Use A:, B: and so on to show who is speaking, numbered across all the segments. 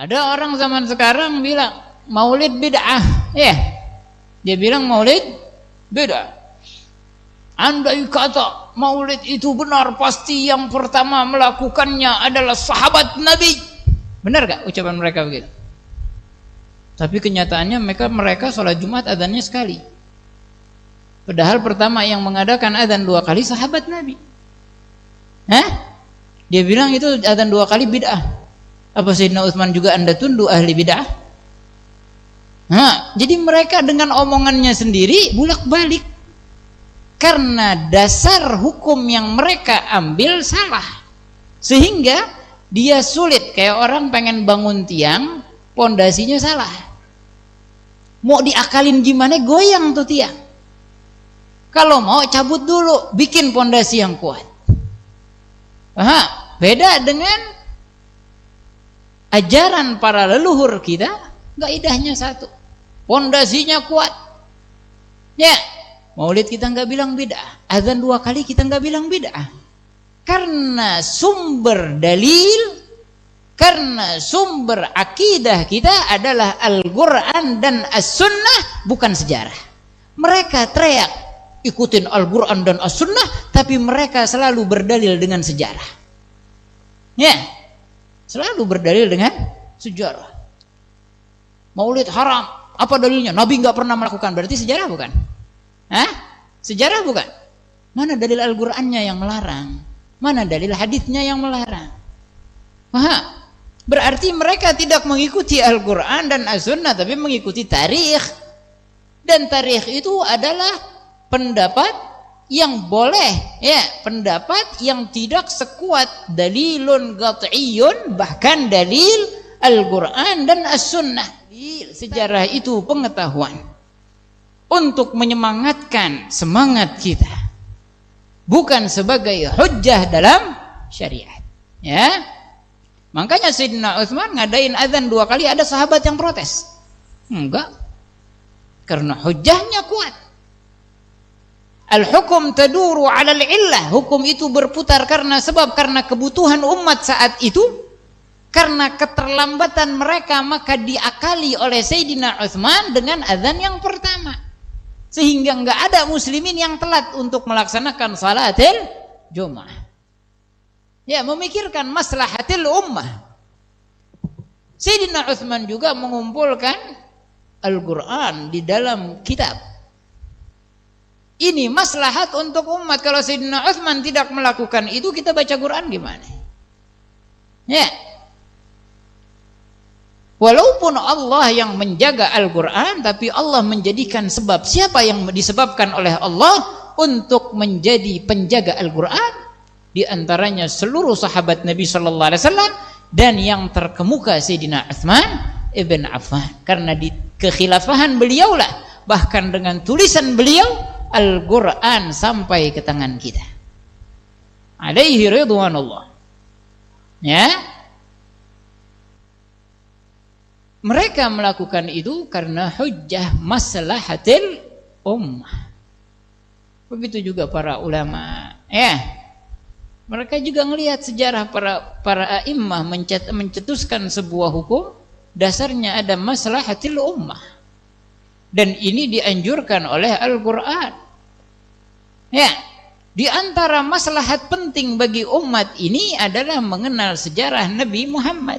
A: Ada orang zaman sekarang bilang maulid bid'ah, ya. Dia bilang maulid bid'ah. Andai kata maulid itu benar, pasti yang pertama melakukannya adalah sahabat Nabi. Benar gak ucapan mereka begitu? Tapi kenyataannya mereka sholat Jumat adzannya sekali. Padahal pertama yang mengadakan adzan 2 kali sahabat Nabi. Dia bilang itu adzan 2 kali bid'ah. Apa Sayyidina Utsman juga Anda tunduk ahli bid'ah? Jadi mereka dengan omongannya sendiri bulak-balik. Karena dasar hukum yang mereka ambil salah. Sehingga dia sulit, kayak orang pengen bangun tiang, pondasinya salah. Mau diakalin gimana, goyang tuh tiang. Kalau mau cabut dulu, bikin pondasi yang kuat. Beda dengan ajaran para leluhur kita, kaidahnya satu, pondasinya kuat. Ya, maulid kita nggak bilang bid'ah, azan 2 kali kita nggak bilang bid'ah, karena sumber dalil, karena sumber akidah kita adalah Al-Quran dan As-Sunnah, bukan sejarah. Mereka teriak ikutin Al-Quran dan As-Sunnah, tapi mereka selalu berdalil dengan sejarah. Ya, selalu berdalil dengan sejarah. Maulid haram, apa dalilnya? Nabi nggak pernah melakukan, berarti sejarah bukan? Sejarah bukan? Mana dalil Al-Qur'annya yang melarang? Mana dalil hadisnya yang melarang? Berarti mereka tidak mengikuti Al-Qur'an dan As-Sunnah, tapi mengikuti tarikh. Dan tarikh itu adalah pendapat yang boleh, ya, pendapat yang tidak sekuat dalilun qat'iyyun, bahkan dalil Al-Qur'an dan As-Sunnah. Sejarah itu pengetahuan untuk menyemangatkan semangat kita, bukan sebagai hujjah dalam syariat. Ya, makanya Sayyidina Utsman ngadain azan 2 kali, ada sahabat yang protes. Enggak, karena hujjahnya kuat. Al-hukum taduru 'ala al-illah, hukum itu berputar karena sebab, karena kebutuhan umat saat itu, karena keterlambatan mereka, maka diakali oleh Sayyidina Utsman dengan azan yang pertama, sehingga enggak ada muslimin yang telat untuk melaksanakan salatil Jumat. Ya, memikirkan maslahatil ummah. Sayyidina Utsman juga mengumpulkan Al-Qur'an di dalam kitab. Ini maslahat untuk umat. Kalau Sayyidina Utsman tidak melakukan itu, kita baca Quran gimana? Ya. Walaupun Allah yang menjaga Al-Quran, tapi Allah menjadikan sebab. Siapa yang disebabkan oleh Allah untuk menjadi penjaga Al-Quran? Di antaranya seluruh sahabat Nabi Sallallahu Alaihi Wasallam, dan yang terkemuka Sayyidina Utsman ibn Affan. Karena di kekhilafahan beliaulah, bahkan dengan tulisan beliau, Al-Quran sampai ke tangan kita. Alaihi ridwanullah. Ya. Mereka melakukan itu karena hujjah maslahatil ummah. Begitu juga para ulama. Ya, mereka juga ngelihat sejarah para a'immah mencetuskan sebuah hukum, dasarnya ada maslahatil ummah. Dan ini dianjurkan oleh Al-Quran. Ya, di antara maslahat penting bagi umat ini adalah mengenal sejarah Nabi Muhammad.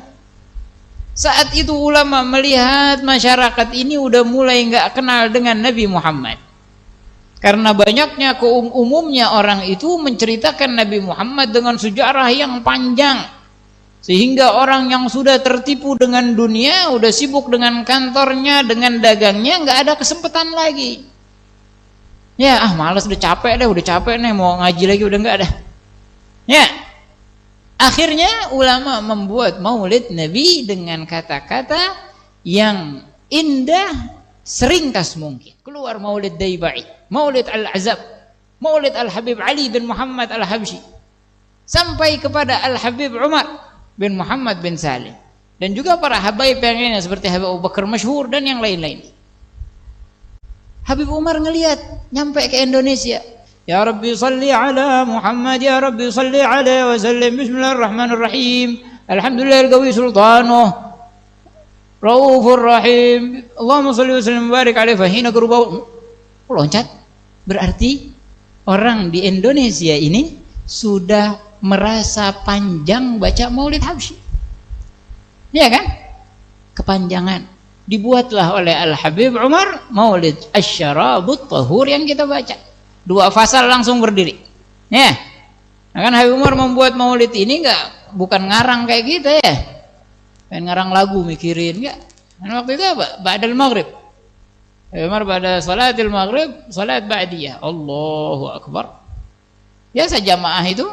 A: Saat itu ulama melihat masyarakat ini udah mulai nggak kenal dengan Nabi Muhammad, karena banyaknya umumnya orang itu menceritakan Nabi Muhammad dengan sejarah yang panjang, sehingga orang yang sudah tertipu dengan dunia, udah sibuk dengan kantornya, dengan dagangnya, nggak ada kesempatan lagi. Ya, malas, udah capek nih, mau ngaji lagi udah nggak ada. Ya. Akhirnya ulama membuat maulid Nabi dengan kata-kata yang indah, seringkas mungkin. Keluar maulid Daibai, maulid Al-Azab, maulid Al-Habib Ali bin Muhammad Al-Habsyi, sampai kepada Al-Habib Umar bin Muhammad bin Salim, dan juga para habaib yang lainnya seperti Habib Abu Bakar Masyhur dan yang lain-lain. Habib Umar ngelihat nyampe ke Indonesia, Ya Rabbi salli ala Muhammad, Ya Rabbi salli alaihi wa sallim, bismillahirrahmanirrahim, alhamdulillahil qawi sultanuh. Raufur Rahim. Allahumma shalli wa sallim barik alaihi fa hina gerubau. Loncat. Berarti orang di Indonesia ini sudah merasa panjang baca Maulid Habsyi. Iya kan? Kepanjangan. Dibuatlah oleh Al-Habib Umar Maulid Asy-Syarabut Tahur yang kita baca. 2 fasal langsung berdiri. Ya. Nah, kan Habib Umar membuat Maulid ini bukan ngarang kayak kita ya. Pengen ngarang lagu mikirin enggak. Dan waktu itu apa? Ba'dal maghrib. Umar pada salatil maghrib, salat ba'diyah. Allahu akbar. Biasa jamaah itu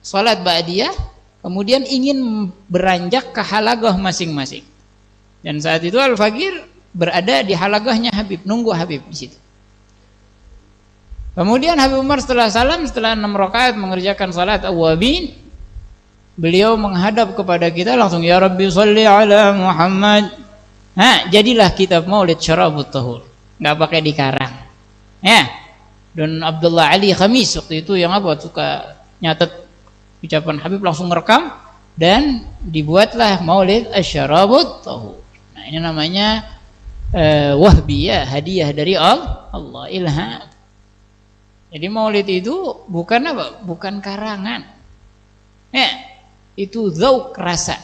A: salat ba'diyah, kemudian ingin beranjak ke halaqah masing-masing. Dan saat itu Al-Faqir berada di halaqahnya Habib, nunggu Habib di situ. Kemudian Habib Umar setelah salam, setelah 6 rakaat mengerjakan salat awwabin, beliau menghadap kepada kita langsung, ya Rabbi sholli ala Muhammad. Nah, jadilah kitab Maulid Syarabut Tahur. Nggak pakai dikarang. Ya. Dan Abdullah Ali Khamis waktu itu yang suka nyatet ucapan Habib langsung merekam dan dibuatlah Maulid Asy-Syarabut Tahur. Nah, ini namanya wahbiyah, hadiah dari Allah, ilham. Jadi Maulid itu bukan apa? Bukan karangan. Ya. Itu zauq rasa.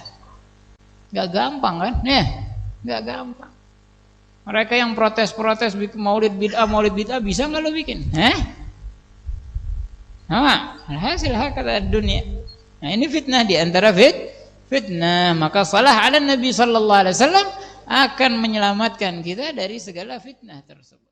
A: Gak gampang kan? Gak gampang. Mereka yang protes-protes bikin maulid bid'ah bisa nggak lo bikin? Hasil kata dunia. Nah, ini fitnah di antara fitnah. Maka salah ala Nabi sallallahu alaihi wasallam akan menyelamatkan kita dari segala fitnah tersebut.